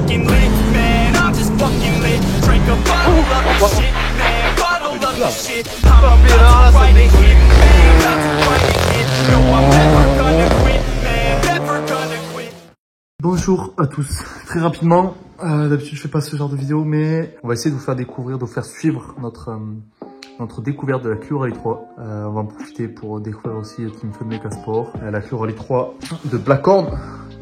fucking lit, man, I'm just fucking lit. Drink a bottle of this shit, man, bottle of this shit. I'm about to write a hit, man, about to write a hit. No, I'm never gonna quit, man, never gonna quit. Bonjour à tous, très rapidement, d'habitude je fais pas ce genre de vidéo, mais on va essayer de vous faire découvrir, de vous faire suivre notre découverte de la Clio Rally 3. On va en profiter pour découvrir aussi Team Fun Mecha Sport, la Clio Rally 3 de Blackhorn,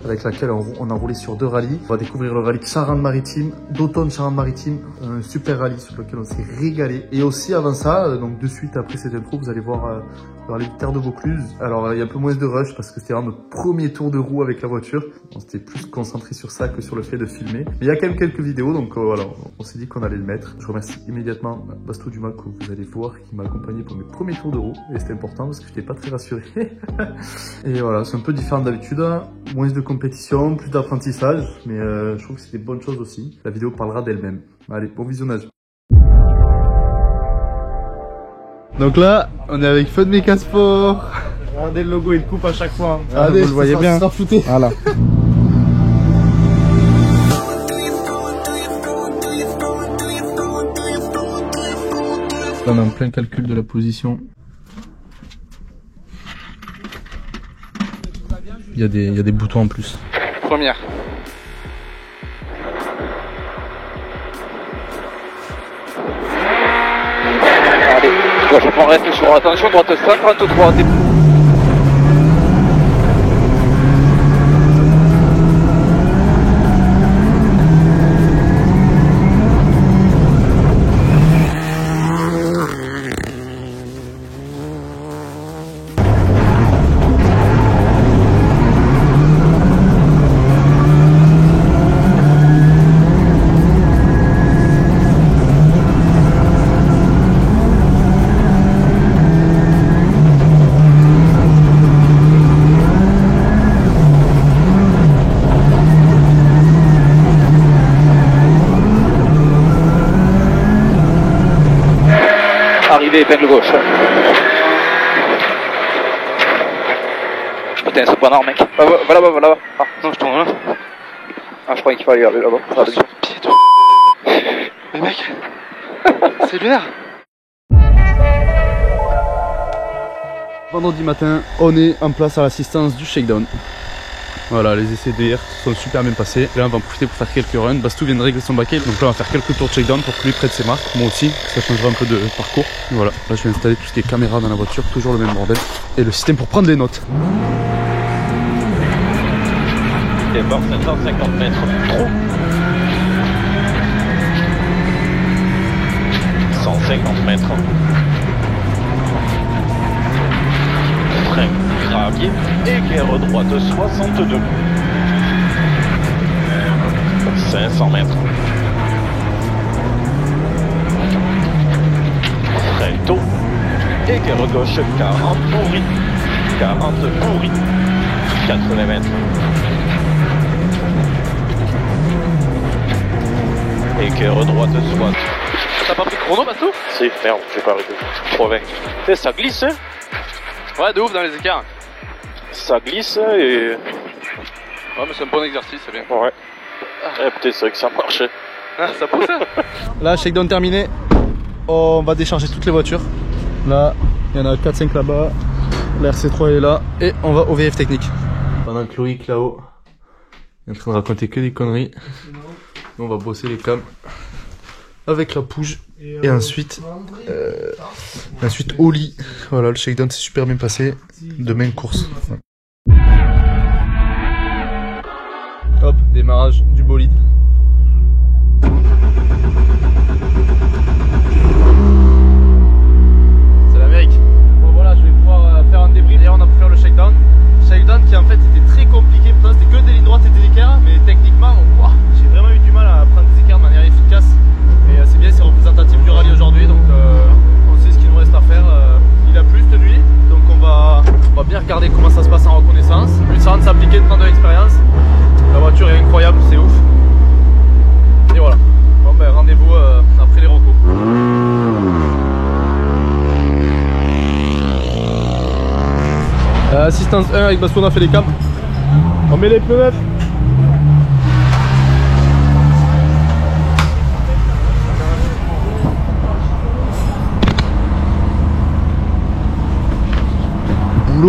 avec laquelle on a roulé sur 2 rallyes. On va découvrir le rallye Charente-Maritime, d'automne Charente-Maritime, un super rallye sur lequel on s'est régalé. Et aussi avant ça, donc de suite après cette intro, vous allez voir le rallye de Terre de Vaucluse. Alors il y a un peu moins de rush parce que c'était vraiment notre premier tour de roue avec la voiture. On s'était plus concentré sur ça que sur le fait de filmer. Mais il y a quand même quelques vidéos, donc voilà, on s'est dit qu'on allait le mettre. Je remercie immédiatement Basto Dumas que vous allez voir, qui m'a accompagné pour mes premiers tours de roue. Et c'était important parce que je n'étais pas très rassuré. Et voilà, c'est un peu différent d'habitude. Moins de compétition, plus d'apprentissage. Mais je trouve que c'est des bonnes choses aussi. La vidéo parlera d'elle-même. Allez, bon visionnage. Donc là, on est avec Fun Mecha Sport. Regardez le logo, il coupe à chaque fois. Regardez, vous le voyez bien. Voilà. Là, on est en plein calcul de la position. Il y a des boutons en plus. Première. Allez, je prends reste sur attention, droite 53. Arrivé, épingle gauche. Putain, c'est pas normal, mec. Voilà. Ah, non, je tourne là. Ah, je croyais qu'il fallait aller là-bas. Ah, sur le pied, toi. Mais mec, c'est lunaire. Vendredi matin, on est en place à l'assistance du shakedown. Voilà, les essais d'hier sont super bien passés. Là, on va en profiter pour faire quelques runs. Bastou vient de régler son baquet, donc là, on va faire quelques tours de shakedown pour que lui prenne ses marques. Moi aussi, ça changera un peu de parcours. Et voilà, là, je vais installer tout ce qui est caméra dans la voiture, toujours le même bordel. Et le système pour prendre des notes. Départ 750 mètres du trou. 150 mètres. Frein, gravier, équerre droite 62. 500 mètres. Frein tôt, équerre gauche 40 pourri. 40 pourri. 80 mètres. Équerre droite 60. T'as pas pris chrono, Batou? Si, merde, j'ai pas arrêté. 80. Et ça glisse, hein? Ouais, de ouf dans les écarts. Ça glisse et... Ouais, mais c'est un bon exercice, c'est bien. Ouais. Eh, putain, c'est vrai que ça marchait. Ah, ça pousse, hein? Là, shakedown terminé. On va décharger toutes les voitures. Là, il y en a 4-5 là-bas. La RC3 est là. Et on va au VF technique. Pendant que Loïc là-haut est en train de raconter que des conneries. Nous, on va bosser les cams avec la pouge. Et ensuite au lit. Voilà, le shakedown s'est super bien passé. Demain, course. Hop, démarrage du bolide. C'est l'Amérique. Bon voilà, je vais pouvoir faire un débrief. D'ailleurs, on a pu faire le shakedown. Shakedown qui en fait était très compliqué. Pour ça, c'était que des lignes droites et des équerres. Mais techniquement, wow, j'ai vraiment eu du mal à prendre des équerres de manière efficace. Et c'est bien, c'est représentatif du rallye aujourd'hui. Donc on sait ce qu'il nous reste à faire. Il a plu cette nuit. Donc on va bien regarder comment ça se passe en reconnaissance. But ça va de s'appliquer, de prendre de l'expérience. La voiture est incroyable, c'est ouf. Et voilà. Bon ben rendez-vous après les recos. Assistance 1 avec Baston, on a fait les cams. On met les pneus neufs.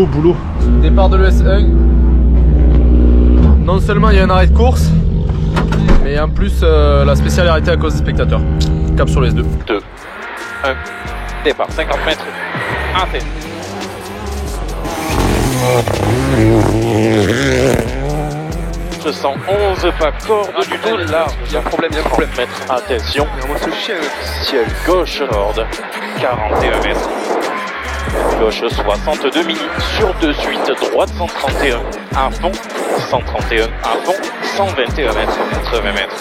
boulot. Départ de l'ES1. Non seulement il y a un arrêt de course, mais en plus la spécialité à cause des spectateurs. Cap sur l'ES2. 2, 1, départ, 50 mètres, arrêtez. Je sens 11 pas corde du tout large. Il y a un problème, Mètres. Attention, Moi ce chien, ciel gauche corde, 41 mètres. Gauche 62 mini sur de suite, droite 131 à fond, 131 à fond, 121 mètres, 80 mètres.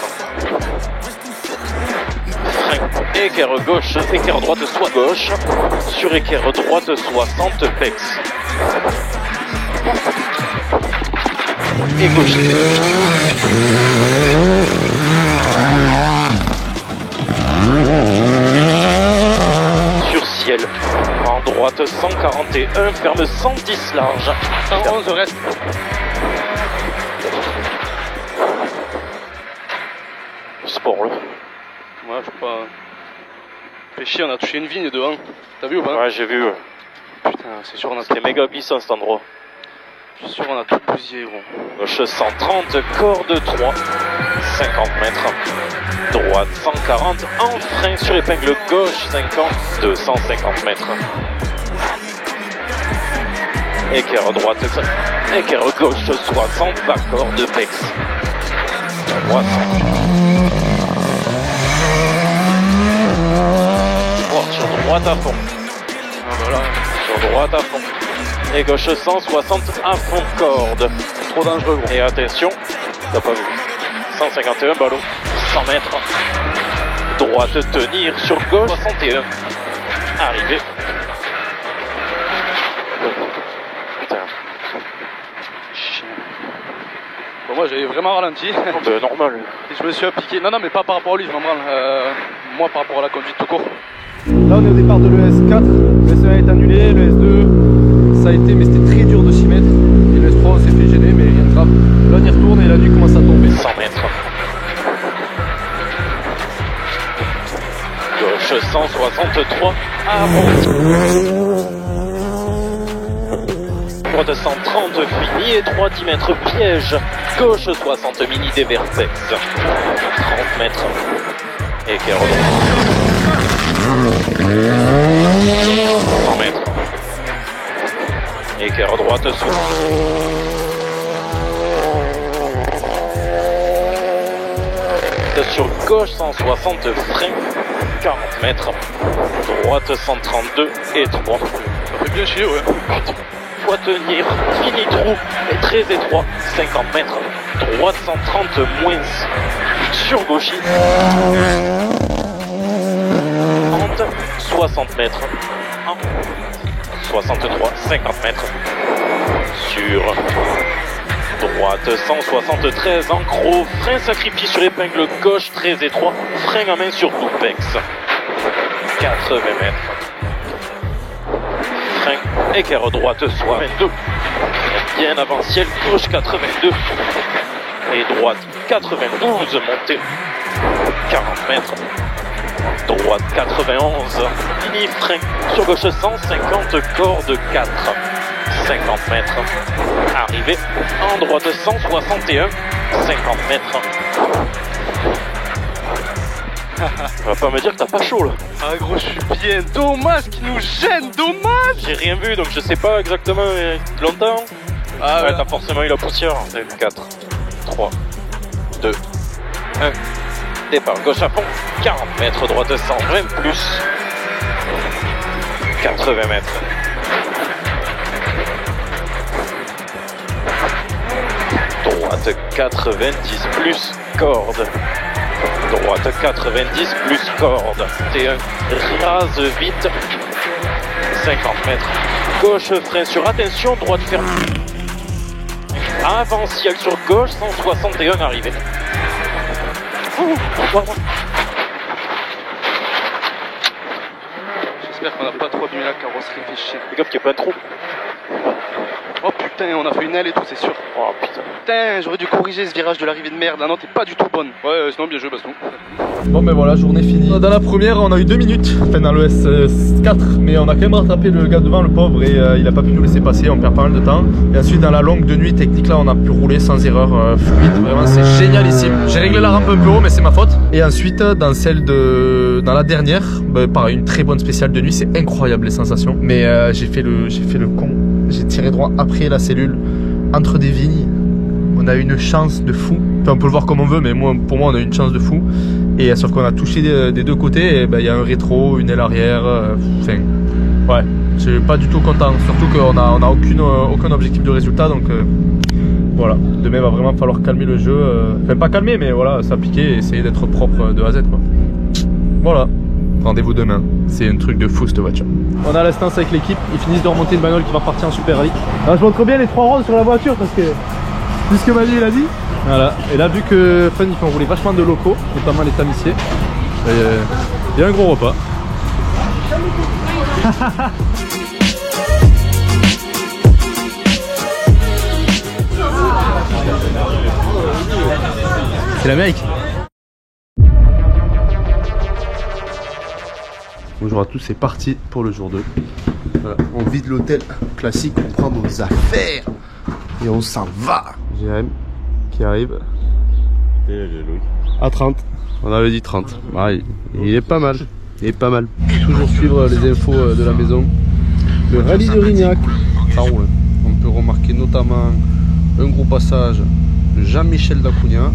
Frein, équerre gauche, équerre droite soit gauche, sur équerre droite 60 pex. Et gauche. Sur ciel, en droite 141, ferme 110 large. 111 reste. Sport là. Moi je sais pas. Fait chier, on a touché une vigne devant. T'as vu ou pas? Ouais, j'ai vu. Putain, c'est sûr on a C'était méga glissant cet endroit. Je suis sûr on a tout bousillé gros. Gauche 130, corde 3, 50 mètres. Droite 140, en frein sur épingle gauche 50, 250 mètres. Équerre droite, équerre gauche 60, bas corde pex. 300. Oh, sur droite à fond. Voilà, sur droite à fond. Et gauche 160 à fond de corde. Trop dangereux gros. Et attention, t'as pas vu. 151 ballon, 100 mètres. Droite tenir sur gauche 61. Arrivé. Putain. Chien. Bon, moi j'avais vraiment ralenti. Normal. Et je me suis appliqué. Non, mais pas par rapport à lui, je m'en branle. Moi par rapport à la conduite tout court. Là on est au départ de l'ES4. Le S1 est annulé, le S2 ça a été, mais c'était très dur de s'y mettre. Et le S3 on s'est fait gêner, mais rien de grave. Là on y retourne et la nuit commence à tomber. 100 mètres. Gauche 163 avant. Droite 130 fini et 3 10 mètres piège. Gauche 60 mini des vertex. 30 mètres. Équerre droit. 100 mètres. Équerre droite sous. Sur gauche 160 frein, 40 mètres. Droite 132 et 3. Ça fait bien chier, ouais. Faut tenir, fini trou, et très étroit, 50 mètres. Droite 130 moins. Sur gauche. 30, 60 mètres. 63, 50 mètres. Sur droite 173 en gros, frein sacrifié sur épingle gauche très étroit, frein à main sur doupex. 80 mètres. Frein, équerre droite soit 22. Bien avant ciel, gauche 82. Et droite 92 montée. 40 mètres. Droite 91. Mini frein sur gauche 150 corde 4. 50 mètres. Arrivé en droite 161, 50 mètres. Tu vas pas me dire que t'as pas chaud là. Ah gros, je suis bien. Dommage qu'il nous gêne, dommage. J'ai rien vu donc je sais pas exactement longtemps. Ah ouais, ouais. t'as forcément eu la poussière. 4, 3, 2, 1. Départ gauche à fond, 40 mètres, droite 120 plus. 80 mètres. Droite 90 plus corde. Droite 90 plus corde. T1 rase vite. 50 mètres. Gauche frein sur attention, droite ferme. Avant ciel sur gauche, 161 arrivé. J'espère qu'on n'a pas trop abîmé la carrosserie, fait chier. Fais gaffe qu'il y a plein de trous. Oh putain. Putain, on a fait une aile et tout, c'est sûr. Oh putain. Putain, j'aurais dû corriger ce virage de l'arrivée de merde. La note est pas du tout bonne. Ouais, sinon bien joué, Baston. Bon ben voilà, journée finie. Dans la première, on a eu 2 minutes, enfin dans le S4, mais on a quand même rattrapé le gars devant, le pauvre, et il a pas pu nous laisser passer, on perd pas mal de temps. Et ensuite dans la longue de nuit technique là, on a pu rouler sans erreur, fluide, vraiment c'est génialissime. J'ai réglé la rampe un peu haut, mais c'est ma faute. Et ensuite dans dans la dernière, pareil, une très bonne spéciale de nuit, c'est incroyable les sensations. Mais j'ai fait le con, j'ai tiré droit après la cellule, entre des vignes. On a eu une chance de fou. Enfin, on peut le voir comme on veut, mais pour moi, on a eu une chance de fou. Et sauf qu'on a touché des deux côtés. Et il y a un rétro, une aile arrière. Enfin, ouais, je suis pas du tout content. Surtout qu'on a aucun objectif de résultat. Donc voilà, demain, il va vraiment falloir calmer le jeu. Enfin, pas calmer, mais voilà, s'appliquer et essayer d'être propre de A à Z, quoi. Voilà, rendez-vous demain. C'est un truc de fou cette voiture. On a l'instance avec l'équipe. Ils finissent de remonter une bagnole qui va repartir en Super Rallye. Alors, je montre bien les 3 rondes sur la voiture parce que. C'est ce que Manu il a dit. Voilà. Et là, vu que Fun ils font rouler vachement de locaux, notamment les tamissiers, il y a un gros repas. C'est l'Amérique. Bonjour à tous, c'est parti pour le jour 2. Voilà. On vide l'hôtel classique, on prend nos affaires et on s'en va. Jérém qui arrive. À 30. On avait dit 30. Ah, il est pas mal. Il est pas mal. Toujours suivre les infos de la maison. Le rallye de Rignac. Ça roule. On peut remarquer notamment un gros passage de Jean-Michel Dacunha.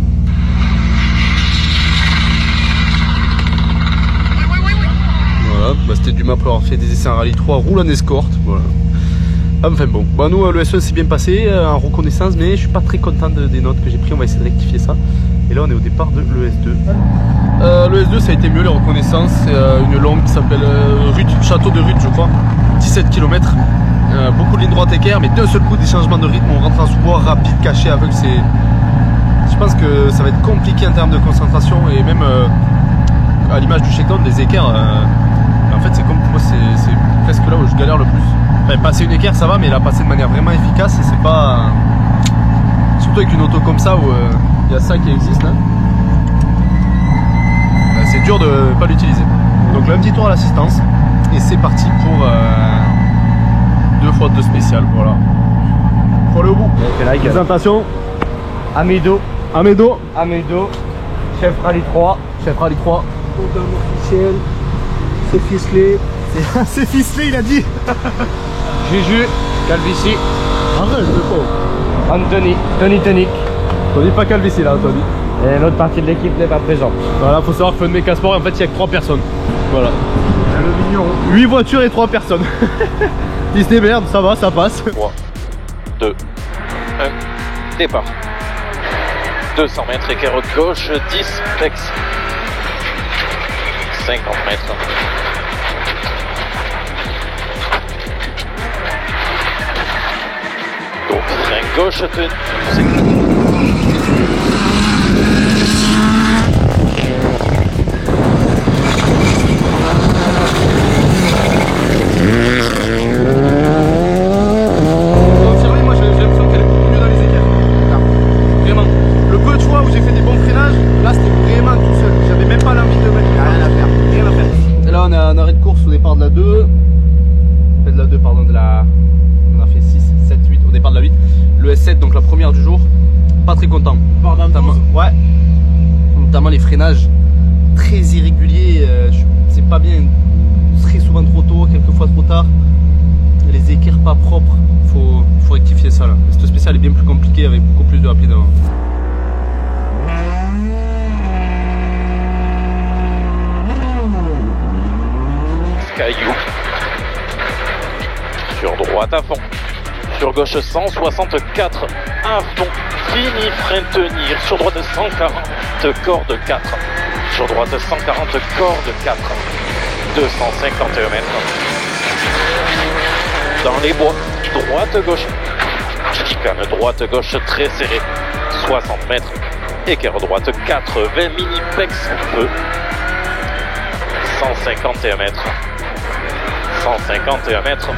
Voilà, bah, c'était du map pour avoir fait des essais en rallye 3, roule en escorte. Voilà. Enfin bon, bah nous le S1 s'est bien passé en reconnaissance, mais je suis pas très content des notes que j'ai pris. On va essayer de rectifier ça. Et là on est au départ de l'ES2. Le S2 ça a été mieux, les reconnaissances. C'est une longue qui s'appelle Château de Ruth je crois, 17 km. Beaucoup de lignes droites équerres, mais d'un seul coup des changements de rythme. On rentre en sous-bois rapide, caché, aveugle. Je pense que ça va être compliqué en termes de concentration. Et même à l'image du shakedown, des équerres, en fait c'est comme pour moi, c'est presque là où je galère le plus. Enfin, passer une équerre ça va, mais la passer de manière vraiment efficace, et c'est pas. Surtout avec une auto comme ça où il y a ça qui existe là. C'est dur de pas l'utiliser. Donc là, un petit tour à l'assistance, et c'est parti pour 2 x 2 spécial. Voilà. Faut aller au bout. Présentation. Amédo, chef rallye 3. Chef rallye 3. Programme officiel, c'est ficelé. C'est ficelé, il a dit. Juju, Calvici, Arrête, je pas. Anthony, Tonic. On dit pas Calvici là, Anthony. Et l'autre partie de l'équipe n'est pas présente. Voilà, faut savoir que Fun Mecha Sport, en fait, il y a que 3 personnes. Voilà. 8 voitures et 3 personnes. Ils se démerdent, ça va, ça passe. 3, 2, 1, départ. 200 mètres, équerre gauche, 10, flex. 50 mètres. Donc, frein gauche tenu. Moi j'ai l'impression qu'elle est beaucoup mieux dans les équerres. Vraiment. Le peu de fois où j'ai fait des bons freinages, là c'était vraiment tout seul. J'avais même pas l'envie de mettre. Rien à faire. Rien à faire. Et là on est en arrêt de course au départ de la 2. Enfin de la 2 pardon, de la. On a fait 6, 7, 8 au départ de la 8. Le S7 donc la première du jour. Pas très content. Ouais. Notamment les freinages très irréguliers. C'est pas bien. Très souvent trop tôt, quelquefois trop tard. Les équerres pas propres. Faut rectifier ça là. Cette spéciale est bien plus compliquée avec beaucoup plus de applis devant. Caillou. Sur droite à fond. Sur gauche 164 à fond. Fini, frein tenir. Sur droite 140, corde 4. Sur droite 140, corde 4. 251 mètres. Dans les bois. Droite gauche. Chicane droite gauche très serré. 60 mètres. Équerre droite 80 mini pex feu. 151 mètres. 151 mètres.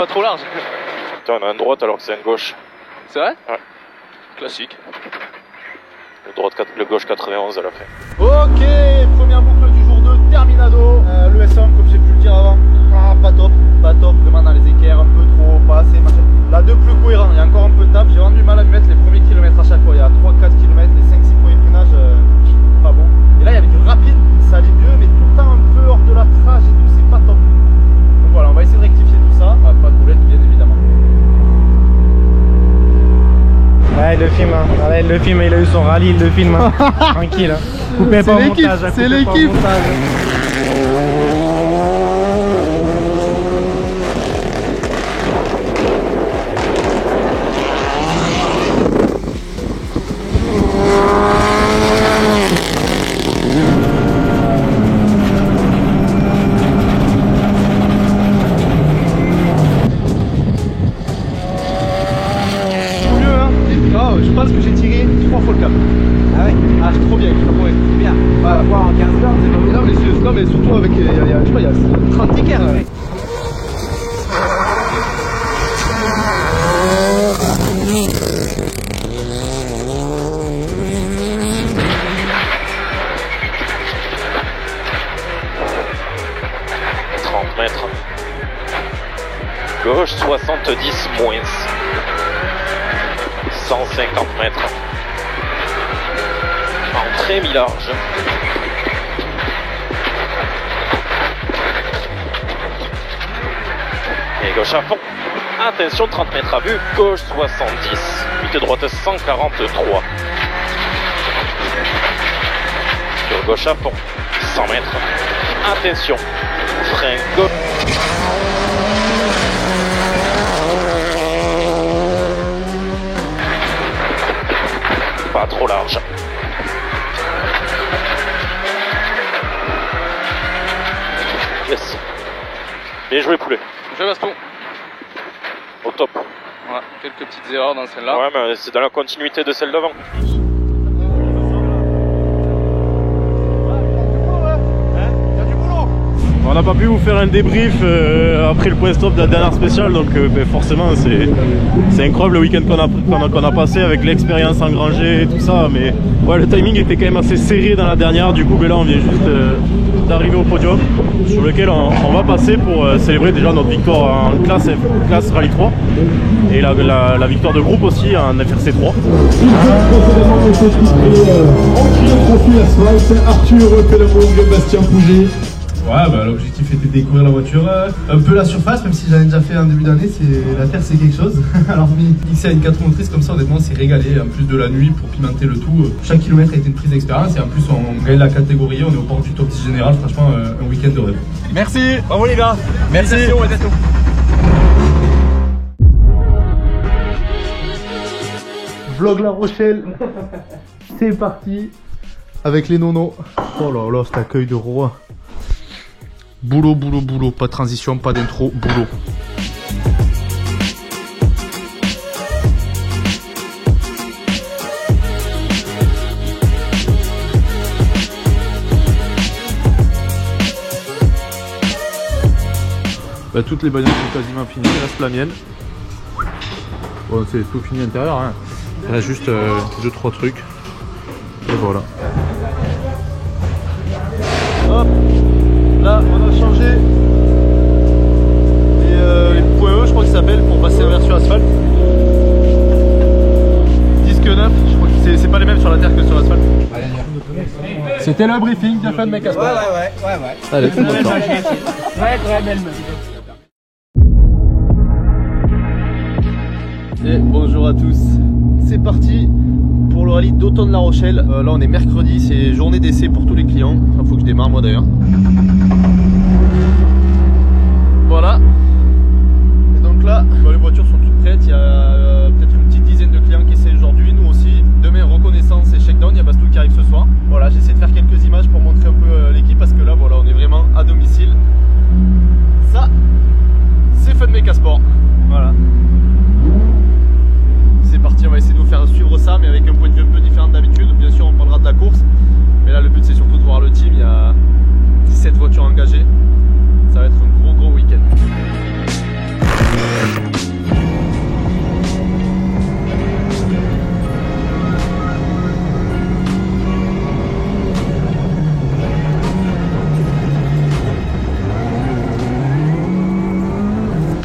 pas trop large. Putain, on a une droite alors que c'est une gauche. C'est vrai? Ouais. Classique. Le gauche 91 à la fin. Ok, première boucle du jour 2, terminado. Le S1, comme j'ai pu le dire avant, pas top, vraiment dans les équerres, un peu trop, pas assez, machin. La 2 plus cohérent, il y a encore un peu de taf, j'ai vraiment du mal à mettre les premiers kilomètres à chaque fois. Il y a 3-4 km, les 5-6 premiers freinages, pas bon. Et là il y avait du rapide, ça allait mieux, mais tout le temps un peu hors de la trage et tout, c'est pas top. Donc voilà, on va essayer de rectifier tout ça, pas de boulette bien évidemment. Ouais, il le filme, hein. Ouais, il le filme, il a eu son rallye, il le filme. Hein. Tranquille. Hein. Coupez pas au montage. C'est l'équipe. Je pense que j'ai tiré 3 fois le câble. Ah ouais? Ah, c'est trop bien, bien. On va voir en 15 heures, c'est pas bien. Non, mais surtout avec, je sais pas, il y a 30 équerres. Ouais. Mètres. Gauche 70 moins. 150 mètres. Entrée mi-large. Et gauche à fond. Attention, 30 mètres à vue. Gauche 70. Unité droite 143. Sur gauche à fond. 100 mètres. Attention. Frein gauche. Pas trop large. Yes. Bien joué poulet. Je baston. Au top. Voilà, quelques petites erreurs dans celle-là. Ouais, mais c'est dans la continuité de celle d'avant. On n'a pas pu vous faire un débrief après le point stop de la dernière spéciale, donc forcément c'est incroyable le week-end qu'on a passé avec l'expérience engrangée et tout ça, mais ouais, le timing était quand même assez serré dans la dernière. Du coup là on vient juste d'arriver au podium sur lequel on va passer pour célébrer déjà notre victoire en classe Rallye 3 et la victoire de groupe aussi en FRC 3. Profil asphalte, Arthur Pélamong, Bastien Pouget. Ouais, bah, l'objectif était de découvrir la voiture, un peu la surface, même si j'en ai déjà fait en début d'année, la terre c'est quelque chose. Alors mixer à une 4 motrices comme ça, honnêtement c'est régalé, en plus de la nuit pour pimenter le tout. Chaque kilomètre a été une prise d'expérience et en plus on gagne la catégorie, on est au port du top 10 général, franchement un week-end de rêve. Merci, bravo les gars. Merci. Vlog La Rochelle, c'est parti avec les nonos. Oh là là, cet accueil de roi. Boulot, boulot, boulot, pas de transition, pas d'intro, boulot. Bah, toutes les bagnoles sont quasiment finies, il reste la mienne. Bon, c'est tout fini à l'intérieur, hein. Il reste juste 2-3 trucs. Et voilà. Hop. Là, on a changé les points E, je crois que ça s'appelle, pour passer en version asphalte. Disque neuf, je crois que c'est pas les mêmes sur la terre que sur l'asphalte. C'était le briefing de fin de mes casse. Ouais. Allez, c'est bon. Et bonjour à tous. C'est parti pour le rallye d'Automne La Rochelle. Là, on est mercredi, c'est journée d'essai pour tous les clients. Enfin, faut que je démarre moi d'ailleurs. Voilà. Et donc là, les voitures sont toutes prêtes. Il y a peut-être une petite dizaine de clients qui essaient aujourd'hui, nous aussi. Demain, reconnaissance et shakedown. Il y a Bastou qui arrive ce soir. Voilà, j'essaie de faire quelques images pour montrer un peu l'équipe parce que là, voilà, on est vraiment à domicile. Ça, c'est Fun Mecha Sport. Voilà. C'est parti, on va essayer de vous faire suivre ça, mais avec un point de vue un peu différent d'habitude. Bien sûr, on parlera de la course. Mais là, le but, c'est surtout de voir le team. Il y a 17 voitures engagées. Ça va être un gros week-end.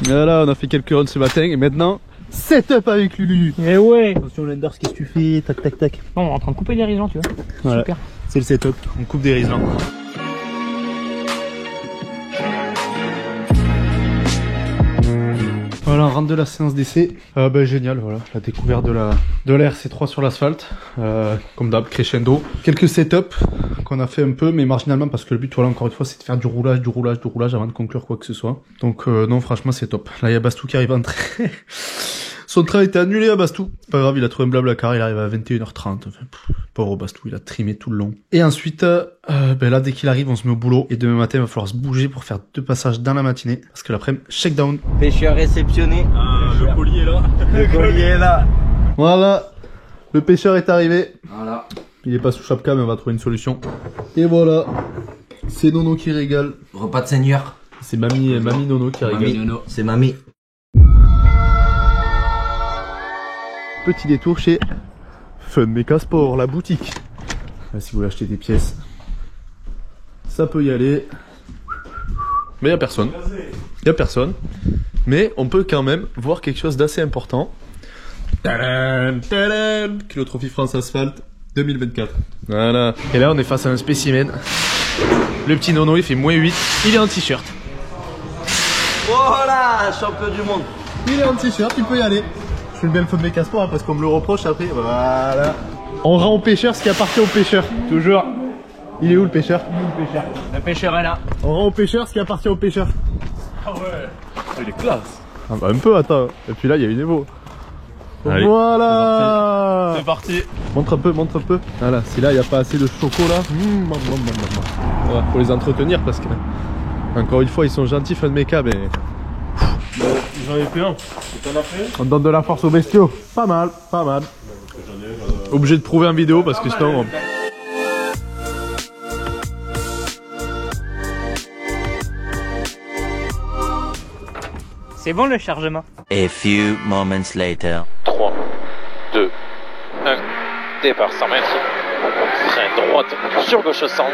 Voilà, on a fait quelques runs ce matin et maintenant, setup avec Lulu. Eh ouais. Attention Lenders, qu'est-ce que tu fais? Tac tac tac. Non, on est en train de couper des raisins, tu vois. Voilà. Super. C'est le setup, on coupe des raisins. Voilà, on rentre de la séance d'essai. Génial, voilà, la découverte de la RC3 sur l'asphalte. Comme d'hab, crescendo. Quelques setups qu'on a fait un peu, mais marginalement, parce que le but, voilà, encore une fois, c'est de faire du roulage avant de conclure quoi que ce soit. Donc non, franchement, c'est top. Là, il y a Bastou qui arrive à entrer. Son train a été annulé à Bastou. C'est pas grave, il a trouvé un blablacar, il arrive à 21h30. Enfin, pauvre Bastou, il a trimé tout le long. Et ensuite, là, dès qu'il arrive, on se met au boulot. Et demain matin, il va falloir se bouger pour faire 2 passages dans la matinée. Parce que l'après-midi, shakedown. Pêcheur réceptionné. Le colis est là. Le collier est là. Voilà, le pêcheur est arrivé. Voilà. Il est pas sous chapka, mais on va trouver une solution. Et voilà, c'est Nono qui régale. Repas de seigneur. C'est mamie Nono qui régale. Mamie Nono. C'est mamie. Petit détour chez Fun Mecha Sport, la boutique. Là, si vous voulez acheter des pièces, ça peut y aller. Mais il n'y a personne. Il n'y a personne. Mais on peut quand même voir quelque chose d'assez important. Tadam, tadam, Kilotrophie France Asphalte 2024. Voilà. Et là, on est face à un spécimen. Le petit Nono, il fait -8. Il est en t-shirt. Voilà, champion du monde. Il est en t-shirt, il peut y aller. Je fais bien le Fun Mecha Sport hein, parce qu'on me le reproche après. Voilà. On rend au pêcheur ce qui appartient au pêcheur. Toujours. Il est où le pêcheur? Le pêcheur est là. On rend au pêcheur ce qui appartient au pêcheur. Ah ouais. Il est classe. Ah bah un peu, attends. Et puis là, il y a une évo. Allez, voilà. c'est parti. Montre un peu, montre un peu. Voilà, si là, il n'y a pas assez de chocolat. Voilà, faut les entretenir parce que, encore une fois, ils sont gentils, Fun Mecha, mais... J'en ai fait un. T'en as fait? On donne de la force aux bestiaux. Pas mal, pas mal. Obligé de prouver en vidéo parce que sinon... C'est bon le chargement. A few moments later. 3, 2, 1, départ 100 mètres, frein droite, sur gauche 120,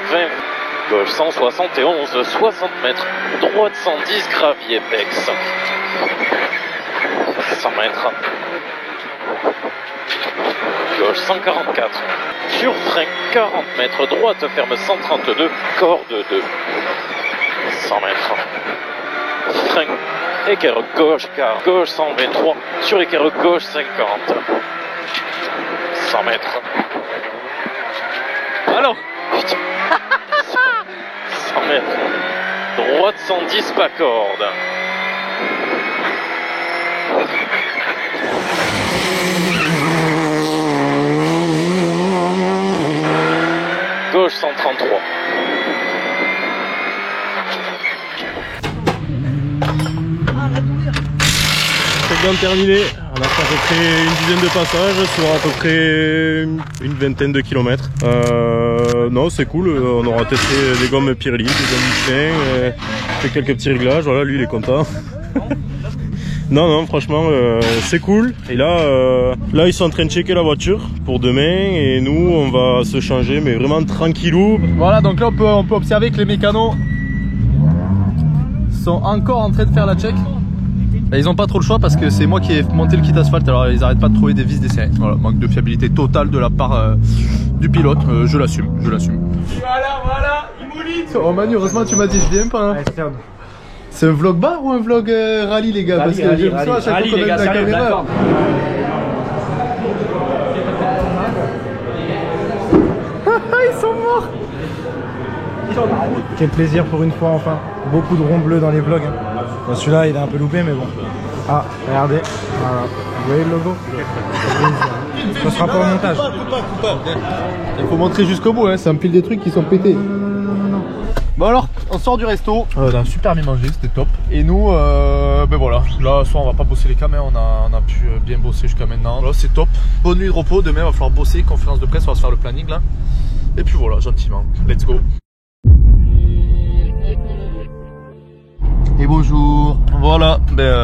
gauche 171, 60 mètres, droite 110, gravier Bex. 100 mètres, gauche 144, sur frein 40 mètres, droite ferme 132, corde 2, 100 mètres, frein, équerre gauche, car gauche 123, sur équerre gauche 50. 100 mètres. Alors, putain. 100 mètres. Droite 110, pas corde. Gauche 133. Bien terminé, on a fait à peu près une dizaine de passages sur à peu près une vingtaine de kilomètres. Non, c'est cool, on aura testé des gommes Pirelli, des gommes Michelin, fait quelques petits réglages, voilà, lui il est content. Non, franchement, c'est cool. Et là, ils sont en train de checker la voiture pour demain et nous, on va se changer, mais vraiment tranquillou. Voilà, donc là on peut observer que les mécanos sont encore en train de faire la check. Et ils ont pas trop le choix parce que c'est moi qui ai monté le kit asphalte, alors ils arrêtent pas de trouver des vis d'essai. Voilà, manque de fiabilité totale de la part du pilote, je l'assume. Voilà, il mouline. Oh Manu, heureusement tu m'as dit je viens pas hein. C'est un vlog bar ou un vlog rallye les gars? Parce que j'ai l'impression à chaque fois qu'on a la caméra. Ils sont morts. Quel plaisir pour une fois enfin. Beaucoup de ronds bleus dans les vlogs. Hein. Bon, celui-là il est un peu loupé mais bon. Ah, regardez. Voilà. Vous voyez le logo? Ça sera pas au montage. Il faut montrer jusqu'au bout, hein. Ça me file des trucs qui sont pétés. Bon alors, on sort du resto, on a super bien mangé, c'était top. Et nous, ben voilà, là ce soir on va pas bosser les caméras, on a pu bien bosser jusqu'à maintenant. Là c'est top, bonne nuit de repos, demain il va falloir bosser, conférence de presse, on va se faire le planning là. Et puis voilà, gentiment, let's go. Et bonjour. Voilà,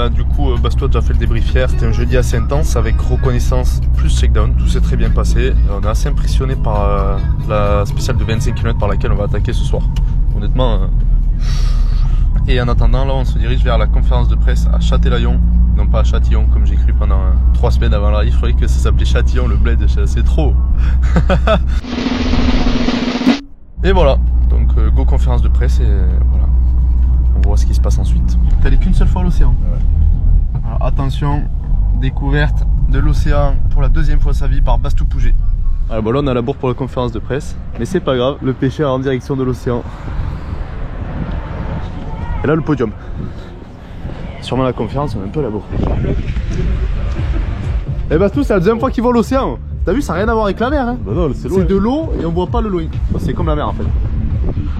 du coup Bastou a déjà fait le débrief hier, c'était un jeudi assez intense avec reconnaissance plus shakedown, tout s'est très bien passé. On est assez impressionné par la spéciale de 25 km par laquelle on va attaquer ce soir. Honnêtement, Et en attendant, là, on se dirige vers la conférence de presse à Châtelaillon, non pas à Châtillon, comme j'ai cru pendant 3 semaines avant la live. Je croyais que ça s'appelait Châtillon, le bled, c'est trop. Et voilà, donc go conférence de presse et voilà, on voit ce qui se passe ensuite. T'es allé qu'une seule fois à l'océan. Ouais. Alors attention, découverte de l'océan pour la 2e fois de sa vie par Bastou Pouget. Alors bon, là on est à la bourre pour la conférence de presse, mais c'est pas grave, le pêcheur en direction de l'océan. Et là le podium. Sûrement la conférence, on est un peu à la bourre. Et Bastou, c'est la 2e fois qu'il voit l'océan. T'as vu, ça n'a rien à voir avec la mer, hein. Bah non, c'est de l'eau et on voit pas le loin. C'est comme la mer en fait.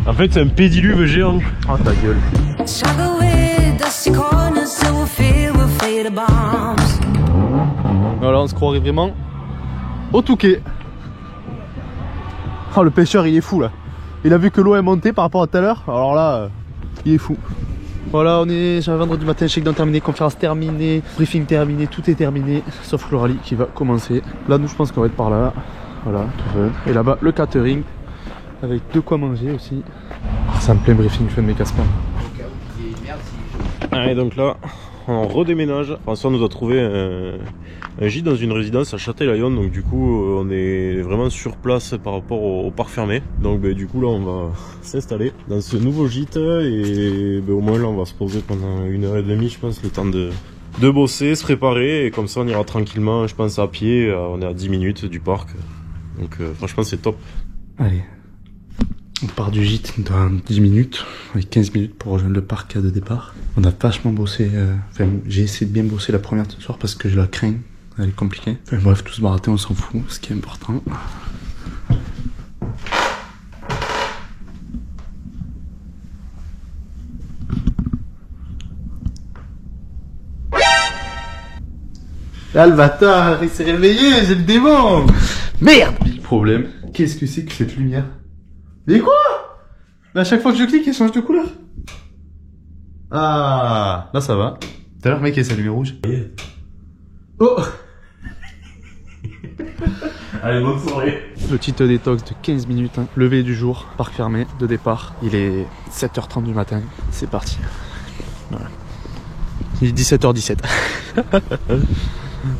En fait, c'est un pédiluve géant. Oh ta gueule. Voilà, on se croirait vraiment au Touquet. Oh, le pêcheur, il est fou là. Il a vu que l'eau est montée par rapport à tout à l'heure. Alors là, il est fou. Voilà, on est vendredi matin, shakedown terminé, conférence terminée, briefing terminé, tout est terminé, sauf le rallye qui va commencer. Là, nous, je pense qu'on va être par là. Voilà, tout va. Et là-bas, le catering, avec de quoi manger aussi. C'est un plein briefing, je fais de mes casse-pains. Allez, donc là, on redéménage. François nous a trouvé un gîte dans une résidence à Châtelaillon, donc du coup on est vraiment sur place par rapport au parc fermé. Donc du coup là on va s'installer dans ce nouveau gîte et au moins là on va se poser pendant 1h30 je pense, le temps de bosser, se préparer, et comme ça on ira tranquillement, je pense à pied, on est à 10 minutes du parc. Donc franchement c'est top. Allez, on part du gîte dans 10 minutes, avec 15 minutes pour rejoindre le parc de départ. On a vachement bossé, enfin j'ai essayé de bien bosser la première de ce soir parce que je la crains, elle est compliquée. Enfin, bref, tout se barater on s'en fout, ce qui est important. Là le bâtard, il s'est réveillé, j'ai le démon. Merde. Big problème, qu'est-ce que c'est que cette lumière? Mais quoi? Mais à chaque fois que je clique, elle change de couleur. Ah, là ça va. Tout à l'heure, mec, il s'est allumé rouge. Oh. Allez, bonne soirée. Petite détox de 15 minutes, hein. Lever du jour, parc fermé, de départ. Il est 7h30 du matin, c'est parti. Voilà. Il est 17h17.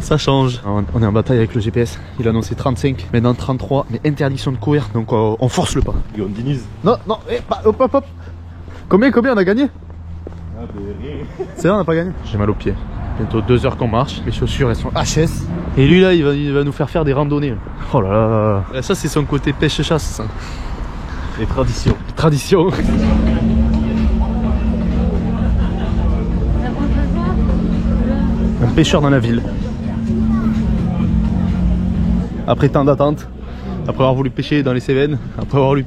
Ça change. On est en bataille avec le GPS. Il a annoncé 35, maintenant 33, mais interdiction de courir, donc on force le pas. On dinise. Non, non, hop, hop, hop. Combien on a gagné? Ah, rien. C'est vrai, on n'a pas gagné. J'ai mal aux pieds. Bientôt 2 heures qu'on marche. Mes chaussures, elles sont HS. Et lui, là, il va nous faire des randonnées. Oh là là. Et ça, c'est son côté pêche-chasse, ça. Les traditions. Tradition. Un pêcheur dans la ville. Après tant d'attente, après avoir voulu pêcher dans les Cévennes, après avoir voulu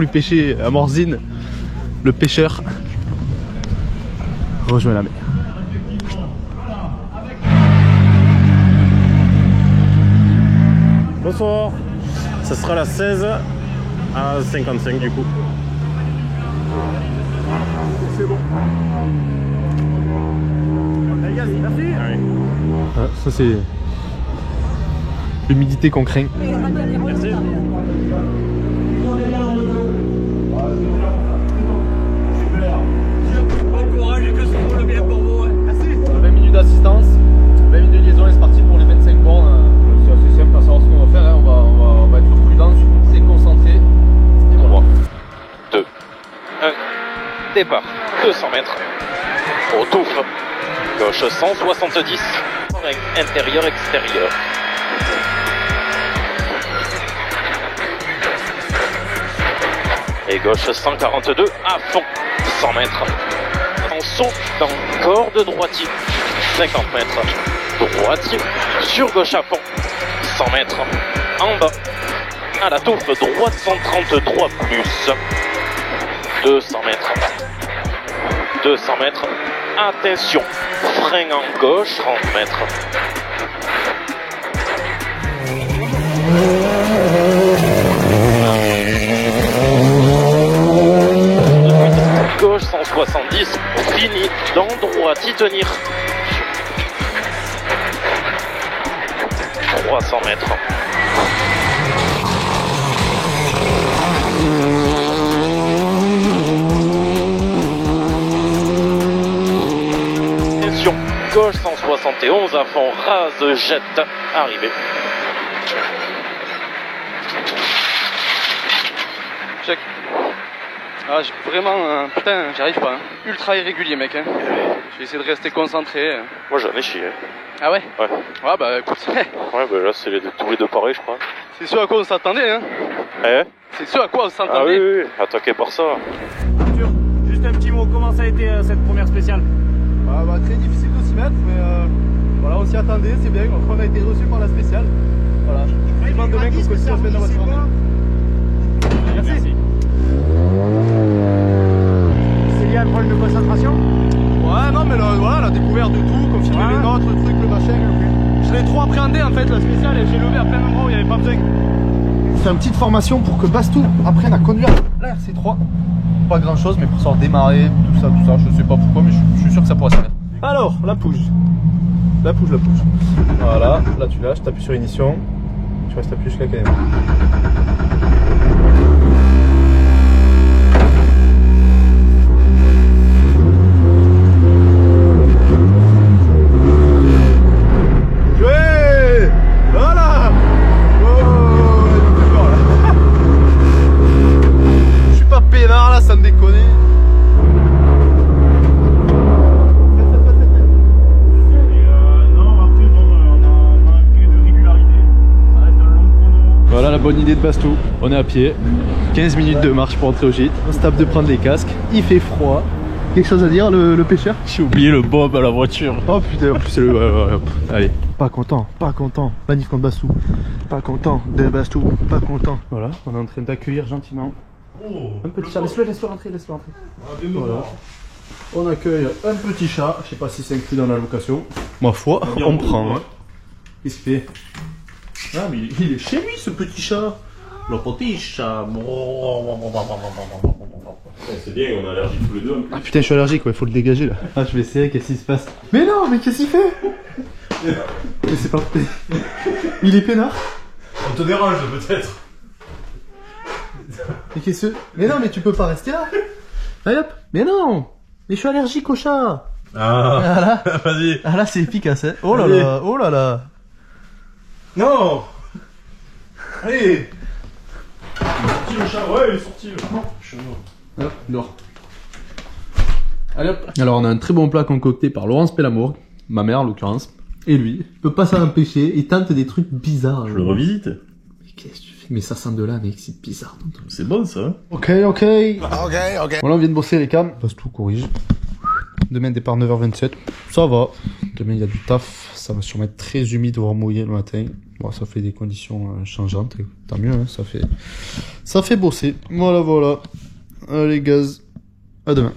pêcher à Morzine, le pêcheur rejoint la mer. Bonsoir. Ça sera la 16 à 55 du coup. C'est bon. Merci. Ah, ça c'est l'humidité qu'on craint. Merci. Bon courage et que ça roule bien pour vous. Merci. 20 minutes d'assistance, 20 minutes de liaison et c'est parti pour les 25 bornes. C'est assez simple à savoir ce qu'on va faire, hein. on va être prudent, très concentré. 3, 2, 1, départ, 200 mètres, au touffe, gauche 170, intérieur, extérieur. Et gauche 142 à fond, 100 mètres. En saut dans corde droitier, 50 mètres. Droitier, sur gauche à fond, 100 mètres. En bas, à la touffe droite 133 plus. 200 mètres. 200 mètres. Attention, frein en gauche, 30 mètres. Gauche 170, fini, dans droite y tenir. 300 mètres. Gauche 171 à fond, rase, jette, arrivé. Check. Ah, j'ai vraiment... putain, j'arrive pas. Hein. Ultra irrégulier, mec. Hein. J'ai essayé de rester concentré. Moi j'en ai chié. Ah ouais? Ouais. Ouais, bah écoute. Ouais, bah là c'est tous les deux pareils, je crois. C'est ce à quoi on s'attendait, hein. Eh? C'est ce à quoi on s'attendait. Ah oui, oui, oui. Attaquez par ça. Juste un petit mot, comment ça a été cette première spéciale? Très difficile de s'y mettre, mais voilà, on s'y attendait, c'est bien. On a été reçu par la spéciale. Voilà. Je vous demande demain qu'on continue à se mettre dans votre journée. Merci. C'est lié à un problème de concentration? Ouais, non, mais voilà, la découverte de tout, confirmer les notes, le truc, le machin. Je l'ai trop appréhendé en fait, la spéciale, et j'ai levé à plein d'endroits où il n'y avait pas besoin. C'est une petite formation pour que Bastou apprenne à conduire la RC3. Pas grand chose, mais pour savoir démarrer, tout ça, je sais pas pourquoi, mais je suis sûr que ça pourra servir. Alors, la pouge. La pouge. Voilà, là tu lâches, t'appuies sur ignition, tu restes appuyé jusqu'à KM. Bonne idée de Bastou, on est à pied, 15 minutes de marche pour entrer au gîte, on se tape de prendre les casques, il fait froid. Quelque chose à dire le pêcheur? J'ai oublié le bob à la voiture. Oh putain, en plus c'est le... Allez. Pas content, manif contre Bastou, pas content de Bastou, pas content. Voilà, on est en train d'accueillir gentiment un petit chat, laisse-le rentrer. Voilà. On accueille un petit chat, je sais pas si c'est inclus dans la location. Ma foi, on prend. Qu'est-ce qu'il fait? Ah mais il est chez lui ce petit chat. Le petit chat. C'est bien, on est allergiques tous les deux. Ah putain, je suis allergique, ouais, faut le dégager là. Ah, je vais essayer, qu'est-ce qui se passe? Mais non, mais qu'est-ce qu'il fait? Mais c'est pas... Il est peinard? On te dérange peut-être. Mais qu'est-ce que... Mais non, mais tu peux pas rester là. Allez hop. Mais non. Mais je suis allergique au chat. Ah, vas-y. Ah là, c'est efficace, hein. Oh là là, oh là là. Non. Allez. Sorti le chat, ouais, il est sorti. Non, hop, dehors. Allez hop. Alors on a un très bon plat concocté par Laurence Pellamour, ma mère en l'occurrence, et lui, il peut pas s'en empêcher, il tente des trucs bizarres. Je le revisite. Mais qu'est-ce que tu fais? Mais ça sent de là, mec, c'est bizarre. C'est bon ça. Ok. Voilà, on vient de bosser les cams. Passe tout, corrige. Demain départ 9h27, ça va. Demain il y a du taf, ça va sûrement être très humide, voire mouillé le matin. Bon, ça fait des conditions changeantes, tant mieux, hein, ça fait bosser. Voilà. Allez gaz, à demain.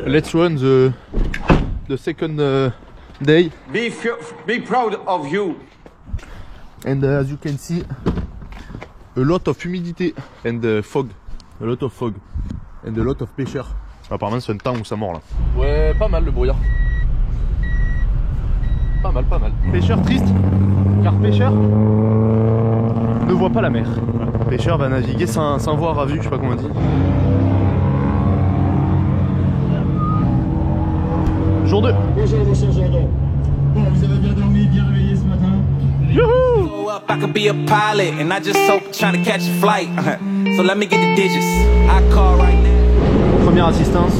Let's run the second day. Be proud of you. And as you can see, a lot of humidity and fog. A lot of fog. And a lot of pêcheurs. Apparemment c'est un temps où ça mord là. Ouais, pas mal le brouillard. Pas mal. Pêcheur triste, car pêcheur ne voit pas la mer. Pêcheur va naviguer sans voir à vue, je sais pas comment on dit. Jour 2. Bonjour mon cher Jordan. Bon, vous avez bien dormi, bien réveillé ce matin? Youhou! I could be a pilot and I just hope trying to catch a flight. So let me get the digits. I call right now. Première assistance,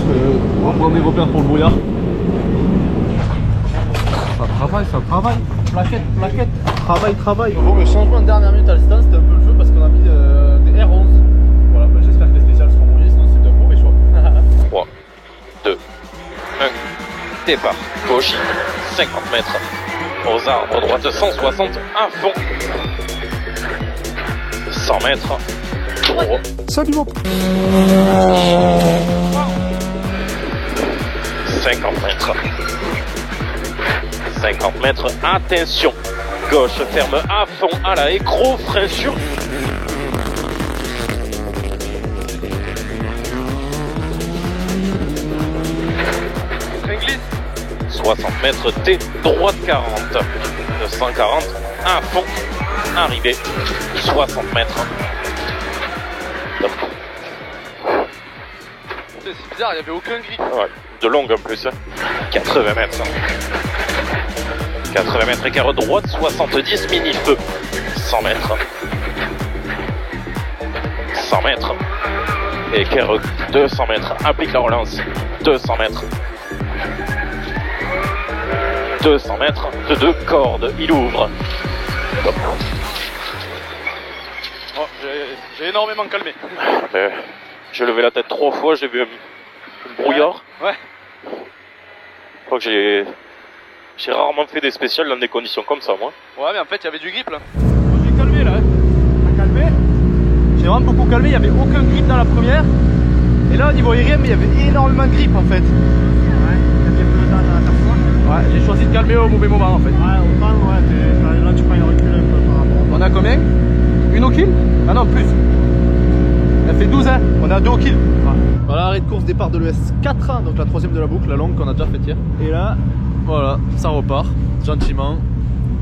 on va prendre des repères pour le brouillard. Ça travaille. Plaquette. Travail. Bon, le changement de dernière minute à l'assistance, c'était un peu le feu parce qu'on a mis des R11. Voilà, bah, j'espère que les spéciales seront mouillées, sinon c'est un mauvais choix. 3, 2, 1, départ, gauche, 50 mètres, aux arbres, droite 160, à fond, 100 mètres, droit, Salut mon... 50 mètres, 50 mètres, attention, gauche ferme à fond, à la gros frein sur... Frein glisse. 60 mètres, T, droite 40, 240, à fond, arrivé, 60 mètres. Top. C'est bizarre, il n'y avait aucun grip. Ouais, de longue en plus. 80 mètres. 80 mètres écart droite, 70 mini-feu. 100 mètres. 100 mètres. Écart 200 mètres. Applique la relance. 200 mètres. 200 mètres de 2 cordes. Il ouvre. Top. Oh, j'ai énormément calmé. J'ai levé la tête 3 fois, j'ai vu un brouillard. Ouais. Je crois que j'ai rarement fait des spéciales dans des conditions comme ça, moi. Ouais, mais en fait, il y avait du grip là. J'ai calmé là. T'as calmé. J'ai vraiment beaucoup calmé, il n'y avait aucun grip dans la première. Et là, au niveau aérien, il y avait énormément de grip en fait. Ouais, ouais, j'ai choisi de calmer au mauvais moment en fait. Ouais, autant, ouais, là tu prends une recul un peu par rapport. On a combien? Une au kill? Ah non, plus. Elle fait 12, hein. On est à 2 au kill. Ouais. Voilà, arrêt de course, départ de l'ES4, donc la troisième de la boucle, la longue qu'on a déjà faite hier. Et là, voilà, ça repart gentiment.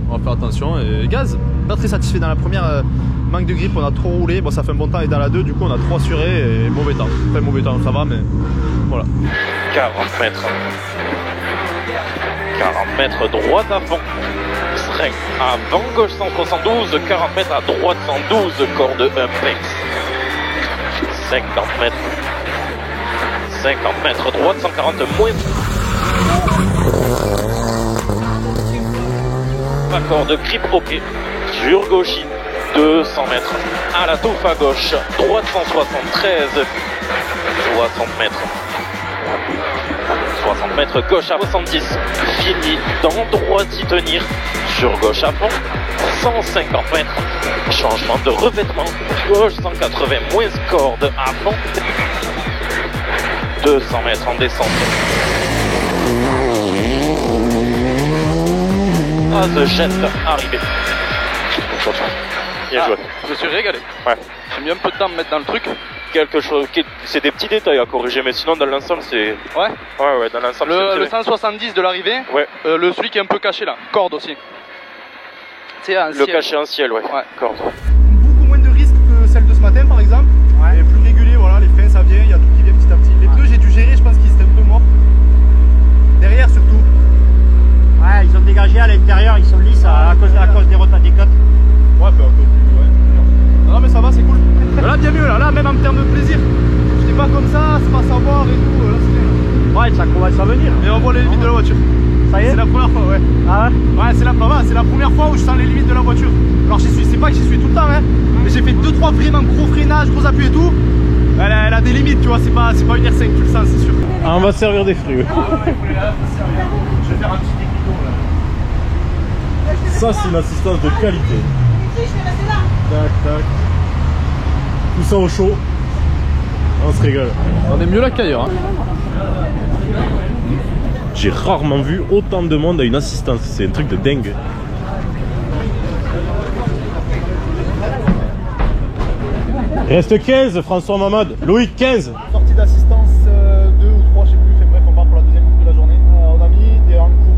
On va faire attention et gaz. Pas très satisfait dans la première, manque de grip, on a trop roulé. Bon, ça fait un bon temps et dans la 2, du coup, on a trop assuré et mauvais temps. Enfin, mauvais temps, ça va, mais voilà. 40 mètres. 40 mètres droite à fond. Frein avant, gauche 172, 40 mètres à droite 112, corde Impex. 50 mètres. 50 mètres droite 140 moins. Accord de grip ok. Sur gauchis 200 mètres. À la touffe à gauche. Droite 173. 60 mètres. 60 mètres gauche à 70. Fini dans droite y tenir. Sur gauche à fond. 150 mètres. Changement de revêtement. Gauche 180 moins corde à fond. 200 mètres en descente. As jet arrivé. Bien joué. Je me suis régalé. Ouais. J'ai mis un peu de temps à me mettre dans le truc. Quelque chose, c'est des petits détails à corriger, mais sinon dans l'ensemble c'est. Ouais. Ouais, dans l'ensemble c'est. Le 170 de l'arrivée. Ouais. Celui qui est un peu caché là. Corde aussi. C'est un Le caché en ciel, ouais. Corde. Beaucoup moins de risques que celle de ce matin par exemple. Ouais. Et plus régulier, voilà, les freins ça vient, il y a tout qui vient petit à petit. Les pneus j'ai dû gérer, je pense qu'ils étaient un peu morts. Derrière surtout. Ouais, ils ont dégagé à l'intérieur, ils sont lisses à cause des rotas des côtes. Ouais, peu à peu. Ouais. Non mais ça va, c'est cool. Là bien mieux là, même en termes de plaisir. J'étais pas comme ça, c'est pas savoir et tout, là c'est bien. Ouais, ça commence à venir. Et on voit les limites de la voiture. Ça y est? C'est la première fois, ouais. Ah ouais? Ouais, c'est la première fois où je sens les limites de la voiture. Alors c'est pas que j'y suis tout le temps, hein. Mais j'ai fait 2-3 vraiment gros freinages, gros appuis et tout. Elle a des limites, tu vois, c'est pas une R5, tu le sens, c'est sûr. Ah, on va se servir des fruits. Je vais faire un petit décliton là. Ça, c'est une assistance de qualité. Tac, tac. Tout ça au chaud. On se régale. On est mieux là qu'ailleurs. Hein. J'ai rarement vu autant de monde à une assistance. C'est un truc de dingue. Reste 15, François Mamad. Loïc, 15. Sortie d'assistance 2 ou 3, je sais plus. Enfin bref, on part pour la deuxième boucle de la journée. On a mis des en cours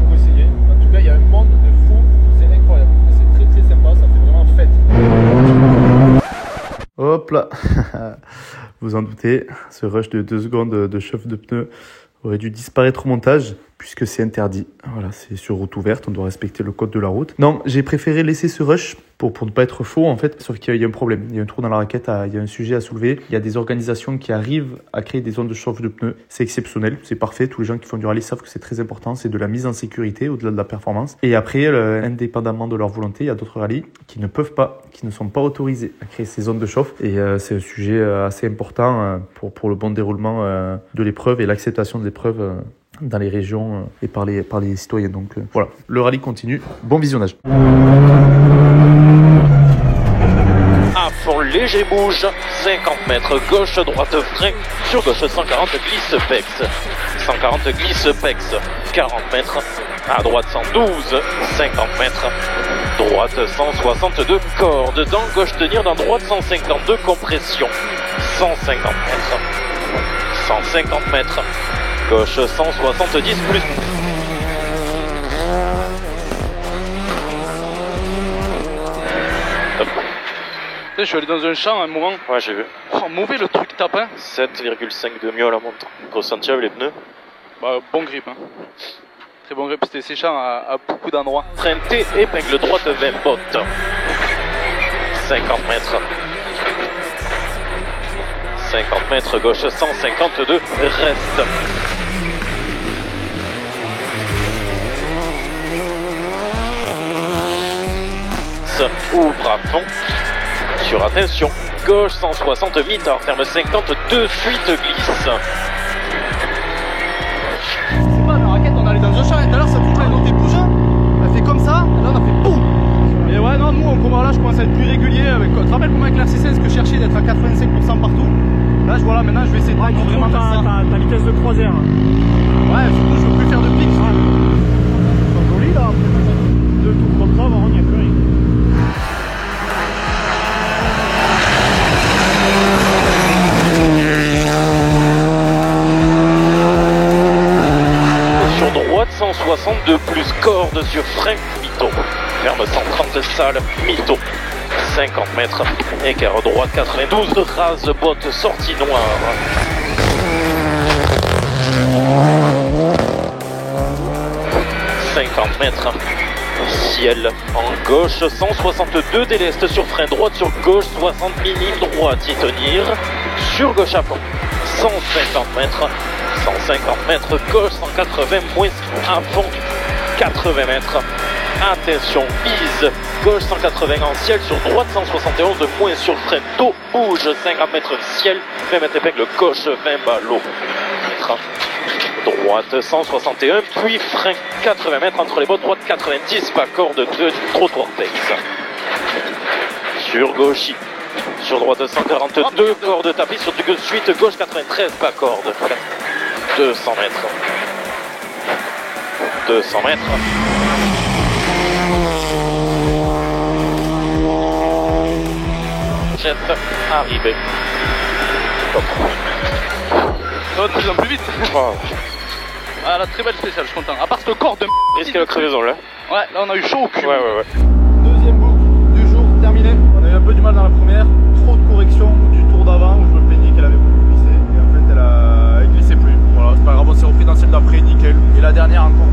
pour essayer. En tout cas, il y a un monde de fou. C'est incroyable. C'est très sympa. Ça fait vraiment fête. Hop là. Vous en doutez, ce rush de 2 secondes de chauffe de pneus aurait dû disparaître au montage puisque c'est interdit. Voilà, c'est sur route ouverte, on doit respecter le code de la route. Non, j'ai préféré laisser ce rush pour ne pas être faux en fait, sauf qu'il y a un problème. Il y a un trou dans la raquette, il y a un sujet à soulever. Il y a des organisations qui arrivent à créer des zones de chauffe de pneus. C'est exceptionnel, c'est parfait. Tous les gens qui font du rallye savent que c'est très important. C'est de la mise en sécurité au-delà de la performance. Et après, indépendamment de leur volonté, il y a d'autres rallyes qui ne peuvent pas, qui ne sont pas autorisés à créer ces zones de chauffe. Et c'est un sujet assez important pour le bon déroulement de l'épreuve et l'acceptation de l'épreuve dans les régions et par les citoyens. Donc voilà, le rallye continue. Bon visionnage. À fond léger bouge, 50 mètres gauche, droite frein, sur gauche 140 glisse pex, 140 glisse pex, 40 mètres, à droite 112, 50 mètres, droite 162 corde, dans gauche tenir, dans droite 152 compression, 150 mètres, 150 mètres, gauche 170 plus. Je suis allé dans un champ à un moment. Ouais, j'ai vu. Oh, mauvais le truc tape, hein. 7,5 de mieux à la montée. Ressenti avec les pneus. Bah, bon grip, hein. Très bon grip, c'était séchant à beaucoup d'endroits. Frein T, épingle droite 20 bottes. 50 mètres. 50 mètres gauche 152, reste. Ouvre à fond. Sur attention. Gauche 160 mitard, ferme 50, de suite glisse. C'est pas la raquette, on est allé dans un champ et tout à l'heure ça bouge, là, donc bouge. Elle fait comme ça, et là on a fait boum. Et ouais, non, nous on commence là, je commence à être plus régulier. Tu te rappelles comment avec l'RC16 que je cherchais d'être à 85% partout? Là, je vois là, maintenant je vais essayer de vraiment faire ça. Ta vitesse de croisière. Ouais, surtout je veux plus faire de pic. C'est joli là, après deux tours comme ça, vraiment, il n'y a plus rien. Sur droite 162 plus corde sur frein, mytho. Ferme 130 salle, mytho. 50 mètres, écart droite 92, rase botte sortie noire. 50 mètres, ciel en gauche 162 déleste sur frein droite, sur gauche 60 minim droite, y tenir, sur gauche à fond. 150 mètres, 150 mètres, gauche 180 moins à fond, 80 mètres. Attention, vise, gauche 180 en ciel, sur droite 171 de moins sur frein, dos, bouge, 50 mètres ciel, 20 mètres épingle, gauche 20 ballot. Droite 161, puis frein 80 mètres entre les bottes, droite 90, pas corde de trottoir texte. Sur gauche, sur droite 142, corde tapis, sur de suite, gauche 93, pas corde. 200 mètres. 200 mètres. Jet, arrivé. Top. Ça va de plus en plus vite. Oh. Ah, la très belle spéciale, je suis content. À part ce corps de Risque la crevaison là. Ouais, là on a eu chaud au cul. Ouais. Deuxième boucle du jour terminée. On a eu un peu du mal dans la première. Trop de correction du tour d'avant où je me plaignais qu'elle avait beaucoup glissé. Et en fait, elle glissait plus. Voilà, c'est pas grave, on s'est repris dans celle d'après, nickel. Et la dernière encore.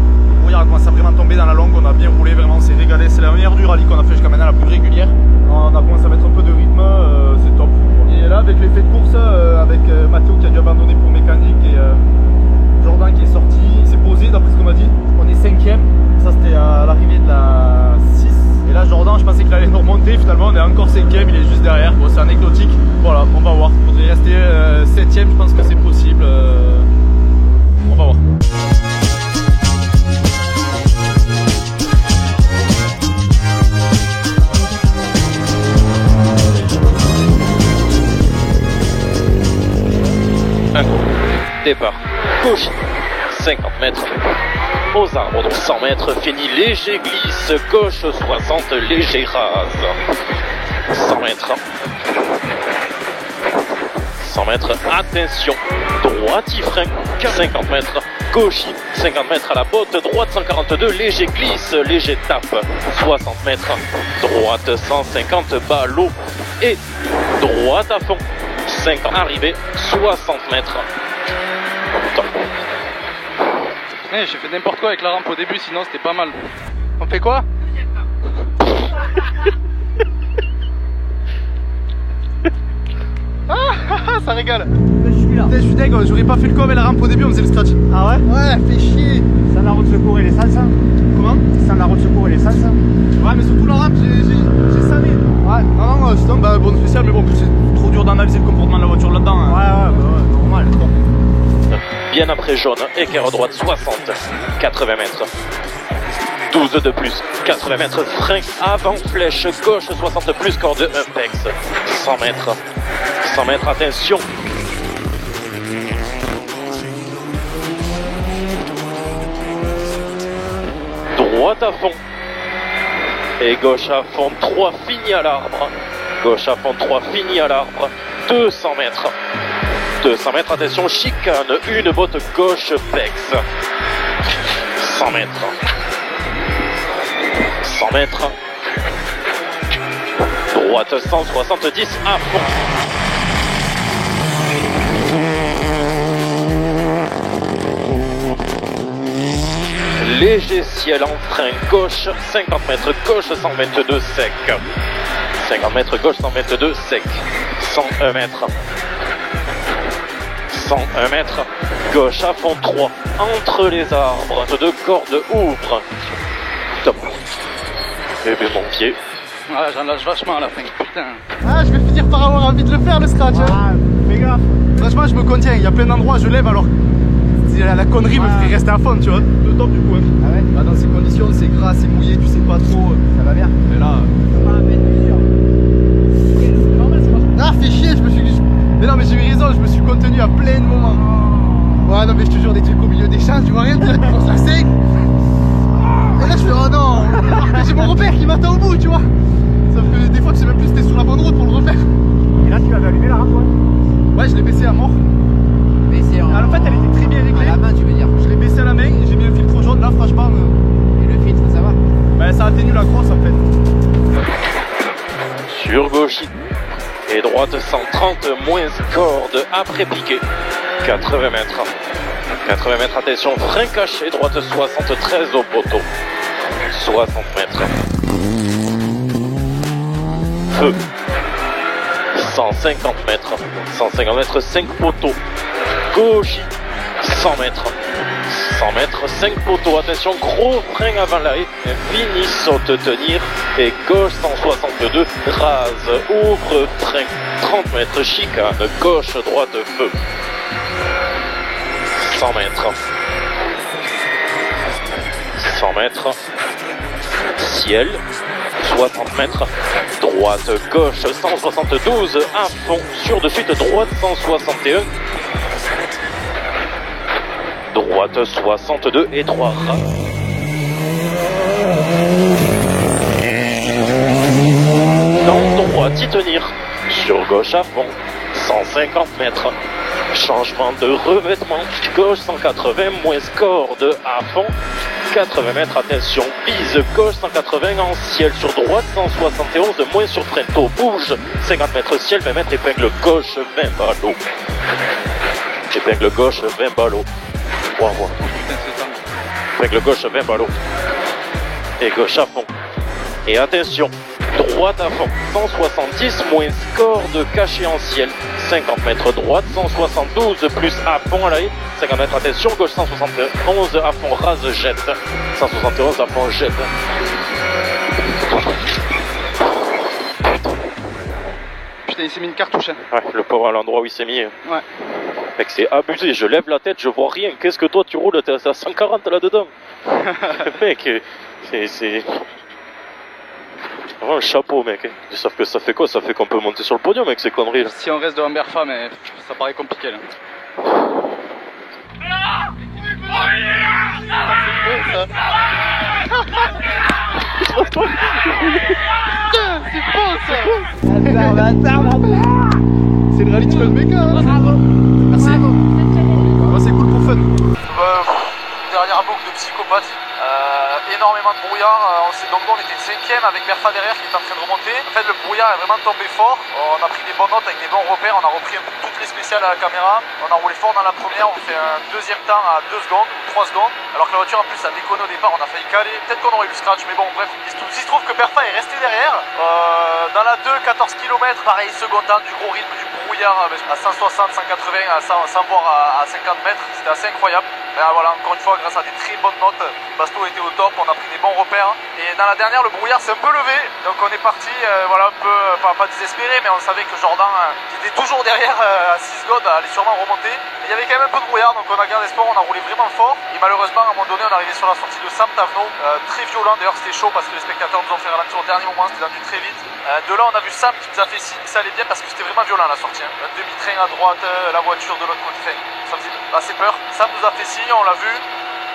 Hier, elle commence à vraiment tomber dans la longue. On a bien roulé, vraiment, on s'est régalé. C'est la meilleure du rallye qu'on a fait jusqu'à maintenant, la plus régulière. On a commencé à mettre un peu de rythme, c'est top. Et là, avec l'effet de course, avec Mathéo qui a dû abandonner pour mécanique et Jordan qui est sorti, il s'est posé d'après ce qu'on m'a dit. On est 5ème, ça c'était à l'arrivée de la 6. Et là, Jordan, je pensais qu'il allait nous remonter. Finalement, on est encore 5ème, il est juste derrière. Bon, c'est anecdotique. Voilà, on va voir. Il faudrait rester 7ème, je pense que c'est possible. On va voir. Départ, gauche, 50 mètres, aux arbres, donc 100 mètres, fini, léger glisse, gauche, 60, léger rase, 100 mètres, 100 mètres, attention, droite, frein, 50 mètres, gauche, 50 mètres à la botte, droite, 142, léger glisse, léger tape, 60 mètres, droite, 150, ballot, et droite à fond, 50, arrivée, 60 mètres. J'ai fait n'importe quoi avec la rampe au début, sinon c'était pas mal. On fait quoi? Ça régale. Je suis deg, j'aurais pas fait le coup avec la rampe au début, on faisait le scratch. Ah ouais? Ouais, fait chier. Sans la roue de secours et l'essence, hein? Comment? Sans la roue de secours et l'essence, hein? Ouais, mais surtout la rampe, j'ai salé. Ouais, non, sinon, bah, bonne spéciale, mais bon, c'est trop dur d'analyser le comportement de la voiture là-dedans. Hein. Ouais, normal. Bien après jaune, écart droite 60, 80 mètres. 12 de plus, 80 mètres, frein avant, flèche gauche, 60 plus, corde impex. 100 mètres, 100 mètres, attention. Droite à fond. Et gauche à fond, 3 fini à l'arbre. Gauche à fond, 3 fini à l'arbre. 200 mètres. 200 mètres, attention, chicane, une botte gauche, pex. 100 mètres. 100 mètres. Droite 170 à fond. Léger ciel en frein gauche, 50 mètres gauche, 122 sec. 50 mètres gauche, 122 sec. 101 mètres. 101 mètres. Gauche à fond 3. Entre les arbres. Deux cordes ouvre. Top. Et bien mon pied. Ouais, j'en lâche vachement à la fin. Putain. Ah, je vais finir par avoir envie de le faire, le scratch. Ah, fais gaffe. Franchement, je me contiens. Il y a plein d'endroits, je lève alors. La connerie me ferait rester à fond, tu vois. Le top du coup. Hein. Ah ouais. Bah, dans ces conditions, c'est gras, c'est mouillé, tu sais pas trop. Ça va bien. Et là. On va mettre plusieurs. Ah, fais chier, je me suis. Mais non, mais j'ai eu raison, je me suis contenu à plein de moments. Ouais, non, mais je te jure, des trucs au milieu des champs, tu vois rien, tu penses la sec. Et là, je fais, oh non, j'ai mon repère qui m'attend au bout, tu vois. Sauf que des fois, tu sais même plus si t'es sur la bonne route pour le repère. Et là, tu avais allumé la rampe, toi? Ouais, je l'ai baissé à mort. Baissé en... Alors, en fait, elle était très bien réglée. À la main, tu veux dire? Je l'ai baissé à la main et j'ai mis le filtre jaune, là, franchement. Et le filtre, ça va? Bah, ça atténue la crosse, en fait. Sur gauche et droite 130 moins corde après piqué. 80 mètres. 80 mètres, attention, frein caché, droite 73 au poteau. 60 mètres. Feu. 150 mètres. 150 mètres, 5 poteaux. Gauche. 100 mètres. 100 mètres, 5 poteaux. Attention, gros frein avant l'arrêt. Fini, saute tenir. Et gauche 162. Rase, ouvre, frein. 30 mètres, chicane. Gauche, droite, feu. 100 mètres. 100 mètres. Ciel. 60 mètres. Droite, gauche 172 à fond. Sur de suite, droite 161. Droite 62 et 3 ras. Dans droite, y tenir. Sur gauche à fond. 150 mètres. Changement de revêtement. Gauche 180, moins corde à fond. 80 mètres, attention, bise gauche 180 en ciel, sur droite 171, de moins sur frein tôt, bouge 50 mètres ciel, 20 mètres, épingle gauche 20 ballots. Épingle gauche 20 ballots. Wow, wow. Épingle gauche 20 ballots. Et gauche à fond. Et attention, droite à fond, 170 moins corde cachée en ciel, 50 mètres droite, 172 plus à fond à l'arrêt, 50 mètres attention, gauche 171 à fond rase jette, 171 à fond jette. Putain, il s'est mis une cartouche. Hein. Ouais, le pauvre à l'endroit où il s'est mis. Ouais. Mec, c'est abusé, je lève la tête, je vois rien. Qu'est-ce que toi tu roules, t'es à 140 là-dedans. Mec, c'est... Vraiment un chapeau, mec. Ils savent que ça fait quoi? Ça fait qu'on peut monter sur le podium avec ces conneries là. Si on reste devant Berfa, mais ça paraît compliqué là. C'est le rallye Trollmecca. Merci. Ouais, c'est cool pour fun. Dernière boucle de psychopathe. Énormément de brouillard, donc on était 5ème avec Berfa derrière qui est en train de remonter. En fait le brouillard est vraiment tombé fort, on a pris des bonnes notes avec des bons repères, on a repris un peu toutes les spéciales à la caméra, on a roulé fort dans la première, on fait un deuxième temps à 2 secondes, 3 secondes, alors que la voiture en plus a déconné au départ, on a failli caler, peut-être qu'on aurait eu le scratch, mais bon bref, il se trouve que Berfa est resté derrière, dans la 2, 14 km, pareil second temps du gros rythme du brouillard à 160, 180, sans voir à 50 mètres, c'était assez incroyable. Ben voilà, encore une fois, grâce à des très bonnes notes, Basto était au top, on a pris des bons repères. Et dans la dernière, le brouillard s'est un peu levé. Donc on est parti, voilà, un peu, pas désespéré, mais on savait que Jordan, qui était toujours derrière à 6 secondes, allait sûrement remonter. Et il y avait quand même un peu de brouillard, donc on a gardé espoir, on a roulé vraiment fort. Et malheureusement, à un moment donné, on est arrivé sur la sortie de Sam Tavno, très violent. D'ailleurs, c'était chaud parce que les spectateurs nous ont fait ralentir au dernier moment, c'était tendu très vite. De là, on a vu Sam qui nous a fait signe que ça allait bien parce que c'était vraiment violent la sortie. Hein. Un demi-train à droite, la voiture de l'autre côté. Ça faisait assez peur. Sam nous a fait signe, on l'a vu.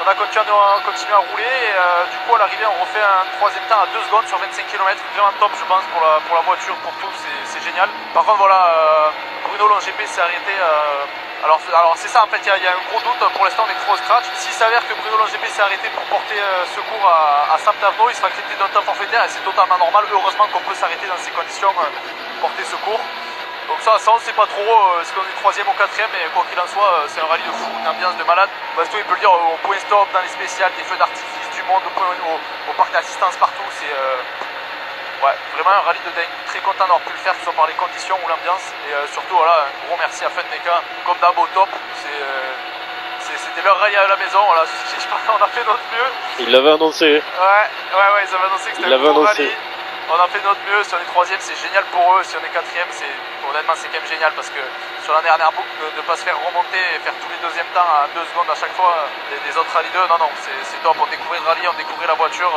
On a continué à rouler et du coup à l'arrivée on refait un troisième temps à 2 secondes sur 25 km. Vraiment top je pense pour la voiture, pour tout, c'est génial. Par contre voilà, Bruno Longp s'est arrêté Alors c'est ça en fait, il y a un gros doute, pour l'instant on est trop au scratch. S'il s'avère que Bruno Longépé s'est arrêté pour porter secours à Sam Tavenot, il sera crédité d'un temps forfaitaire et c'est totalement normal. Heureusement qu'on peut s'arrêter dans ces conditions, porter secours. Donc ça on sait pas trop, est-ce qu'on est 3e ou 4e, mais quoi qu'il en soit, c'est un rallye de fou, une ambiance de malade. Basto il peut le dire, au point stop, dans les spéciales, des feux d'artifice, du monde, au parc d'assistance partout, c'est... Ouais, vraiment un rallye de dingue. Très content d'avoir pu le faire, que ce soit par les conditions ou l'ambiance. Et surtout, voilà, un gros merci à Funmeca. Comme d'hab au top. C'était leur rallye à la maison. Voilà, on a fait notre mieux. Ils l'avaient annoncé. Ouais, ils avaient annoncé que c'était un gros rallye. On a fait notre mieux. Si on est 3e, c'est génial pour eux. Si on est 4e, honnêtement, c'est quand même génial. Parce que sur la dernière boucle, de ne pas se faire remonter et faire tous les deuxièmes temps à 2 secondes à chaque fois des autres rallyes 2, non, c'est top. On découvrait le rallye, on découvrait la voiture.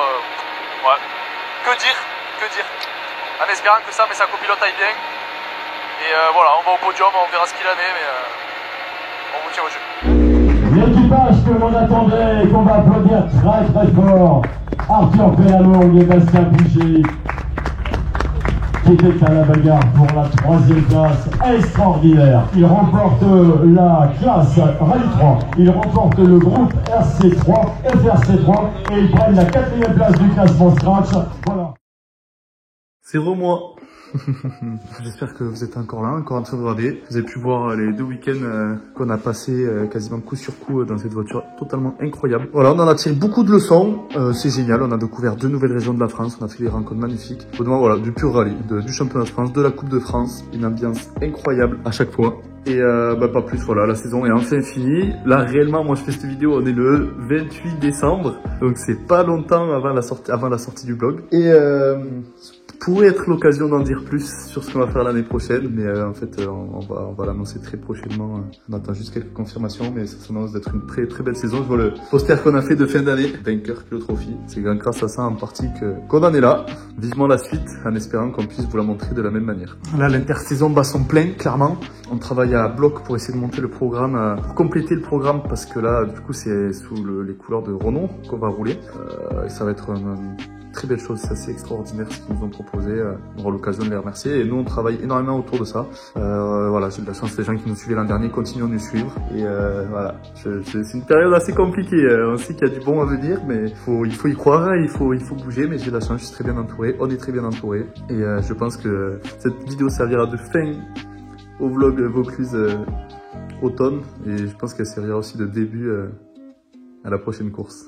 Ouais. Que dire? En espérant que Sam et sa copilote aillent bien. Et voilà, on va au podium, on verra ce qu'il en est, mais on vous tient au jeu. L'équipage que l'on attendait et qu'on va applaudir très fort, Arthur Pélamour et Bastien Boucher, qui était à la bagarre pour la 3e place extraordinaire. Il remporte la classe Rallye 3, il remporte le groupe RC3, FRC3 et ils prennent la 4e place du classement Scratch. Voilà. C'est moi. J'espère que vous êtes encore là, encore en train de regarder. Vous avez pu voir les 2 week-ends qu'on a passé quasiment coup sur coup dans cette voiture totalement incroyable. Voilà, on en a tiré beaucoup de leçons. C'est génial, on a découvert 2 nouvelles régions de la France. On a fait des rencontres magnifiques. Honnêtement, voilà, du pur rallye, du championnat de France, de la Coupe de France. Une ambiance incroyable à chaque fois. Et pas plus, voilà, la saison est enfin finie. Là, réellement, moi je fais cette vidéo, on est le 28 décembre. Donc c'est pas longtemps avant la sortie du blog. Et pourrait être l'occasion d'en dire plus sur ce qu'on va faire l'année prochaine, mais en fait on va l'annoncer très prochainement. On attend juste quelques confirmations, mais ça s'annonce d'être une très belle saison. Je vois le poster qu'on a fait de fin d'année, Vainqueur Clio Trophy. C'est grâce à ça en partie qu'on en est là. Vivement la suite, en espérant qu'on puisse vous la montrer de la même manière. Là, l'intersaison bat son plein, clairement. On travaille à bloc pour essayer de monter le programme, pour compléter le programme, parce que là, du coup, c'est sous les couleurs de Renault qu'on va rouler. Et ça va être très belle chose, c'est assez extraordinaire ce qu'ils nous ont proposé. On aura l'occasion de les remercier et nous on travaille énormément autour de ça. Voilà, j'ai de la chance, les gens qui nous suivaient l'an dernier continuent à nous suivre et voilà, c'est une période assez compliquée. On sait qu'il y a du bon à venir, mais il faut y croire, il faut bouger, mais j'ai de la chance, je suis très bien entouré, on est très bien entouré et je pense que cette vidéo servira de fin au vlog Vaucluse automne et je pense qu'elle servira aussi de début à la prochaine course.